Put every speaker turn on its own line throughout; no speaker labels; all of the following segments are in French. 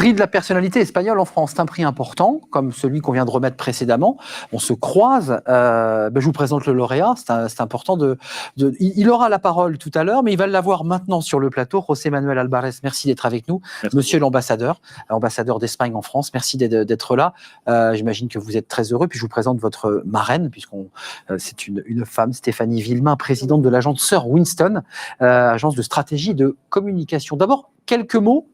Prix de la personnalité espagnole en France, c'est un prix important, comme celui qu'on vient de remettre précédemment. On se croise. Je vous présente le lauréat. C'est important il aura la parole tout à l'heure, mais il va l'avoir maintenant sur le plateau. José Manuel Alvarez, merci d'être avec nous.
Merci.
Monsieur l'ambassadeur d'Espagne en France, merci d'être là. J'imagine que vous êtes très heureux. Puis je vous présente votre marraine, c'est une femme, Stéphanie Villemain, présidente de l'agence Sir Winston, agence de stratégie et de communication. D'abord, quelques mots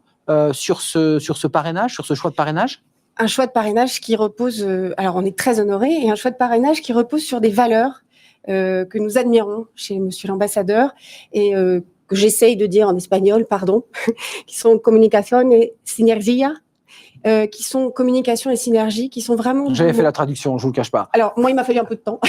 sur ce parrainage, sur ce choix de parrainage.
Un choix de parrainage qui repose, alors on est très honorés, et un choix de parrainage qui repose sur des valeurs que nous admirons chez Monsieur l'ambassadeur et que j'essaye de dire en espagnol, pardon, qui sont communication et synergia, qui sont communication et synergie, qui sont vraiment...
J'avais fait la traduction, je vous le cache pas.
Alors, moi, il m'a fallu un peu de temps.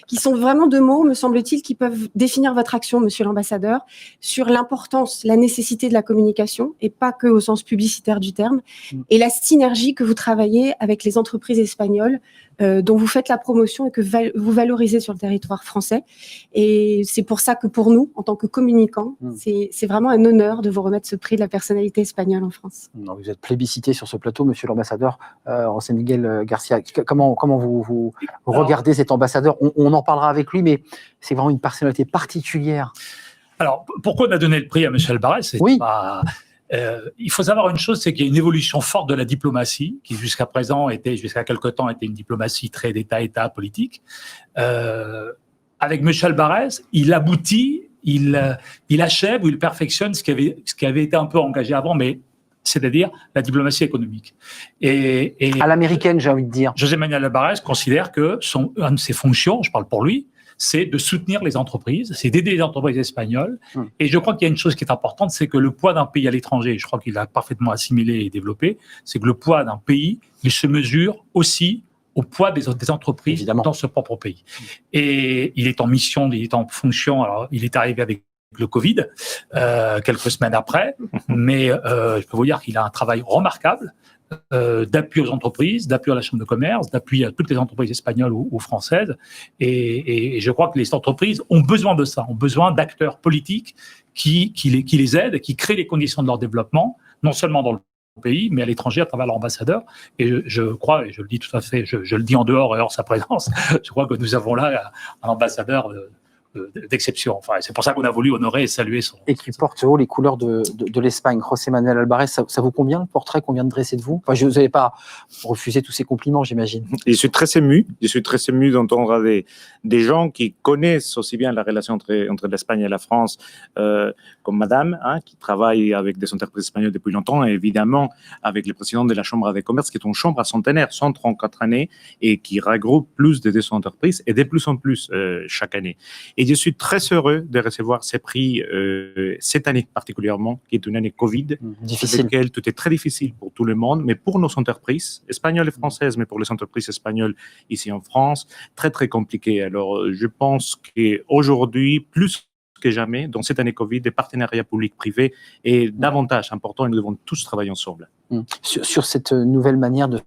Qui sont vraiment deux mots, me semble-t-il, qui peuvent définir votre action, monsieur l'ambassadeur, sur l'importance, la nécessité de la communication, et pas que au sens publicitaire du terme, et la synergie que vous travaillez avec les entreprises espagnoles, dont vous faites la promotion et que vous valorisez sur le territoire français. Et c'est pour ça que pour nous, en tant que communicants, c'est vraiment un honneur de vous remettre ce prix de la personnalité espagnole en France.
Non, vous êtes plébiscité sur ce plateau, monsieur l'ambassadeur. José Miguel Garcia, comment vous regardez cet ambassadeur? On en parlera avec lui, mais c'est vraiment une personnalité particulière.
Alors, pourquoi on a donné le prix à M. Alvarez?
Oui.
Il faut savoir une chose, c'est qu'il y a une évolution forte de la diplomatie, qui jusqu'à présent jusqu'à quelque temps, était une diplomatie très d'État politique. Avec M. Alvarez, il aboutit, il achève ou il perfectionne ce qui avait été un peu engagé avant, mais c'est-à-dire la diplomatie économique. Et
à l'américaine, j'ai envie de dire.
José Manuel Alvarez considère que une de ses fonctions, je parle pour lui, c'est de soutenir les entreprises, c'est d'aider les entreprises espagnoles. Et je crois qu'il y a une chose qui est importante, c'est que le poids d'un pays à l'étranger, je crois qu'il a parfaitement assimilé et développé, c'est que le poids d'un pays, il se mesure aussi au poids des entreprises
Évidemment.
Dans ce propre pays. Et il est en mission, il est en fonction, alors il est arrivé avec le Covid, quelques semaines après, mais je peux vous dire qu'il a un travail remarquable, d'appui aux entreprises, d'appui à la Chambre de commerce, d'appui à toutes les entreprises espagnoles ou françaises. Et je crois que les entreprises ont besoin de ça, ont besoin d'acteurs politiques qui les aident, qui créent les conditions de leur développement, non seulement dans le pays, mais à l'étranger à travers leur ambassadeur. Et je crois, et je le dis tout à fait, je le dis en dehors et hors sa présence, je crois que nous avons là un ambassadeur d'exception. Enfin, c'est pour ça qu'on a voulu honorer et saluer son...
Et qui porte haut les couleurs de l'Espagne. José Manuel Alvarez, ça vous convient le portrait qu'on vient de dresser de vous? Enfin, vous n'allez pas refuser tous ces compliments, j'imagine.
Je suis très ému d'entendre des gens qui connaissent aussi bien la relation entre l'Espagne et la France, comme madame, qui travaille avec des entreprises espagnoles depuis longtemps, et évidemment avec le président de la Chambre de commerce, qui est une chambre à centenaire, 134 années, et qui regroupe plus de 200 entreprises, et de plus en plus chaque année. Et je suis très heureux de recevoir ces prix cette année particulièrement, qui est une année Covid,
difficile.
Avec laquelle tout est très difficile pour tout le monde, mais pour nos entreprises espagnoles et françaises, mais pour les entreprises espagnoles ici en France, très très compliqué. Alors je pense qu'aujourd'hui, plus que jamais, dans cette année Covid, des partenariats publics-privés est davantage important et nous devons tous travailler ensemble.
Sur cette nouvelle manière de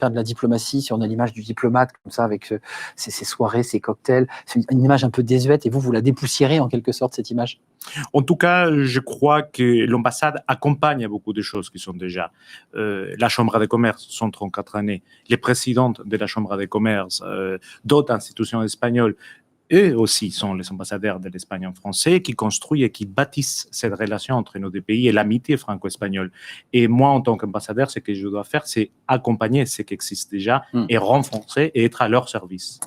faire de la diplomatie, si on a l'image du diplomate comme ça, avec ses soirées, ses cocktails, c'est une image un peu désuète, et vous la dépoussiérez en quelque sorte, cette image?
En tout cas, je crois que l'ambassade accompagne beaucoup de choses qui sont déjà. La Chambre de commerce, 134 années, les présidentes de la Chambre de commerce, d'autres institutions espagnoles, eux aussi sont les ambassadeurs de l'Espagne en français qui construisent et qui bâtissent cette relation entre nos deux pays et l'amitié franco-espagnole. Et moi, en tant qu'ambassadeur, ce que je dois faire, c'est accompagner ce qui existe déjà et renforcer et être à leur service.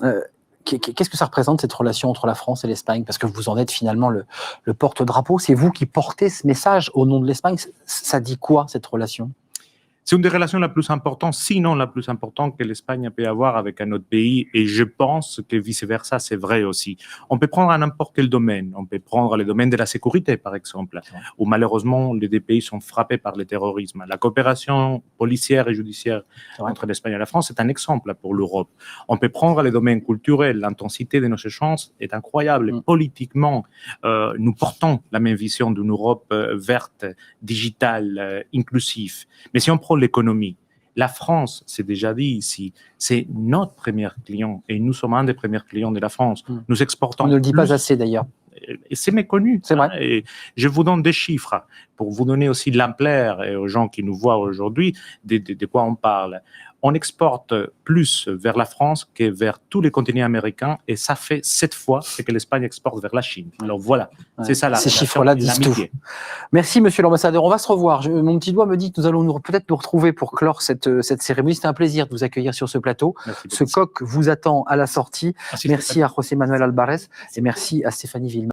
Qu'est-ce que ça représente, cette relation entre la France et l'Espagne? Parce que vous en êtes finalement le porte-drapeau. C'est vous qui portez ce message au nom de l'Espagne. Ça dit quoi, cette relation?
C'est une des relations la plus importantes, sinon la plus importante que l'Espagne peut avoir avec un autre pays. Et je pense que vice-versa, c'est vrai aussi. On peut prendre n'importe quel domaine. On peut prendre le domaine de la sécurité, par exemple, où malheureusement, les deux pays sont frappés par le terrorisme. La coopération policière et judiciaire entre l'Espagne et la France est un exemple pour l'Europe. On peut prendre le domaine culturel. L'intensité de nos échanges est incroyable. Politiquement, nous portons la même vision d'une Europe verte, digitale, inclusive. Mais si on prend l'économie, la France, c'est déjà dit ici, c'est notre premier client et nous sommes un des premiers clients de la France. Nous exportons.
On ne le dit pas assez d'ailleurs.
Et c'est méconnu.
C'est vrai.
Et je vous donne des chiffres pour vous donner aussi l'ampleur et aux gens qui nous voient aujourd'hui de quoi on parle. On exporte plus vers la France que vers tous les continents américains et ça fait 7 fois ce que l'Espagne exporte vers la Chine. Alors voilà, c'est ça
Ces chiffres-là disent tout. Merci, monsieur l'ambassadeur. On va se revoir. Mon petit doigt me dit que nous allons peut-être nous retrouver pour clore cette cérémonie. C'était un plaisir de vous accueillir sur ce plateau. Ce coq vous attend à la sortie. Merci à José Manuel Alvarez et merci à Stéphanie Villemin.